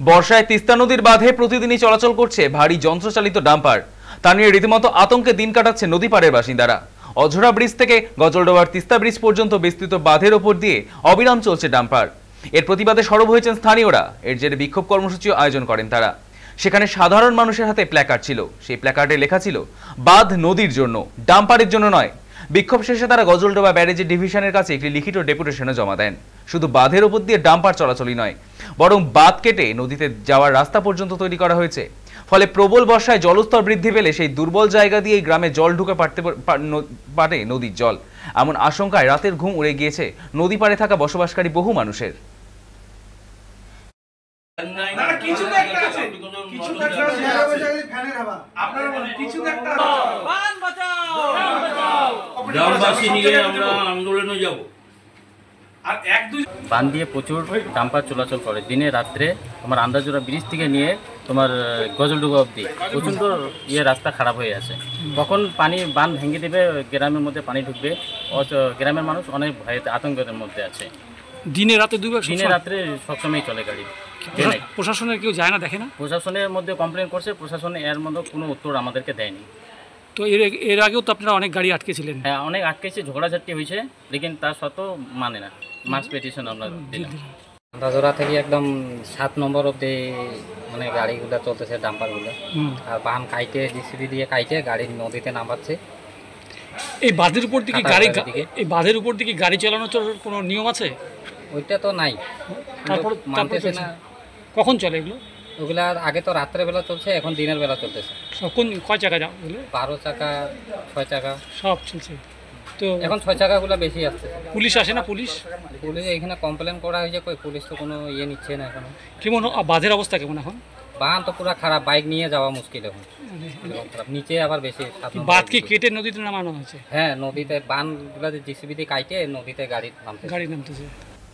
বর্ষায় তিস্তা নদীর বাঁধে প্রতিদিনই চলাচল করছে ভারী যন্ত্রচালিত ডাম্পার। তা নিয়ে রীতিমতো আতঙ্কে দিন কাটাচ্ছে নদী পাড়ের বাসিন্দারা। অঝোরা ব্রিজ থেকে গজলডোবার তিস্তা ব্রিজ পর্যন্ত বিস্তৃত বাঁধের ওপর দিয়ে অবিরাম চলছে ডাম্পার। এর প্রতিবাদে সরব হয়েছেন স্থানীয়রা। এর জেরে বিক্ষোভ কর্মসূচিও আয়োজন করেন তারা। সেখানে সাধারণ মানুষের হাতে প্ল্যাকার্ড ছিল। সেই প্ল্যাকার্ডে লেখা ছিল, বাঁধ নদীর জন্য, ডাম্পারের জন্য নয়। বিক্ষোভ শেষে তারা গজলডোবা ব্যারেজের ডিভিশনের কাছে একটি লিখিত ডেপুটেশনও জমা দেন। শুধু বাঁধের উপর দিয়ে ডাম্পার চলাচলই নয়, বরং বাঁধ কেটে নদীতে যাওয়ার রাস্তা পর্যন্ত তৈরি করা হয়েছে। ফলে প্রবল বর্ষায় জলস্তর বৃদ্ধি পেলে সেই দুর্বল জায়গা দিয়ে গ্রামে জল ঢুকে পারে নদীর জল। এমন আশঙ্কায় রাতের ঘুম উড়ে গিয়েছে নদী পাড়ে থাকা বসবাসকারী বহু মানুষের। বান দিয়ে প্রচুর ডাম্পার চলাচল করে দিনে রাত্রে। তোমার আন্দাজোড়া ব্রিজ থেকে নিয়ে তোমার গজলডুবা অবধি প্রচণ্ড রাস্তা খারাপ হয়ে আছে। কখন পানি বান ভেঙে দেবে, গ্রামের মধ্যে পানি ঢুকবে, গ্রামের মানুষ অনেক ভয়ে আতঙ্কের মধ্যে আছে। দিনে রাতে দুবার, দিনে রাত্রে সবসময় চলে গাড়ি। প্রশাসনের কেউ যায় না, দেখে না? প্রশাসনের মধ্যে কমপ্লেন করছে, প্রশাসন এর মধ্যে কোনো উত্তর আমাদেরকে দেয়নি। তো এর আগেও তো আপনারা অনেক গাড়ি আটকেছিলেন। হ্যাঁ, অনেক আটকেছে, ঝগড়াঝাটি হয়েছে, লেকিন তার সত্ত্বেও মানে না। মাস পিটিশন আমরা দিলাম। আন্দাজোড়া থেকে একদম 7 নম্বর অব্দি মানে গাড়িগুলো চলতেছে, ডাম্পারগুলো। আর বান কাইটে জিসিবি দিয়ে কাইটে গাড়ি নদীতে নামাচ্ছে। এই বাঁধের উপর দিকে গাড়ি চালানোর কোনো নিয়ম আছে? ওইটা তো নাই, তারপর মানতেছে না। কখন চলে এগুলো? ওগুলা আগে তো রাত্রে বেলা চলছে, এখন দিনের বেলা চলতেছে। কয় চাকা যাও এগুলো? 12 চাকা, 6 চাকা সব চলছে। তো এখন 6 চাকাগুলো বেশি আসছে। পুলিশ আসে না? পুলিশ এখানে কমপ্লেন করা হয়েছে, কই পুলিশ তো কোনো নিচ্ছে না এখন। কেমন বাঁধের অবস্থা কেমন এখন? বান তো পুরো খারাপ, বাইক নিয়ে যাওয়া মুশকিল এখন। নিচে আবার বেশি। বাঁধ কি কেটে নদীতে নামানো হয়েছে? হ্যাঁ, নদীতে বানগুলো জিসিবি দিয়ে কাইটে নদীতে গাড়ি নামতেছে।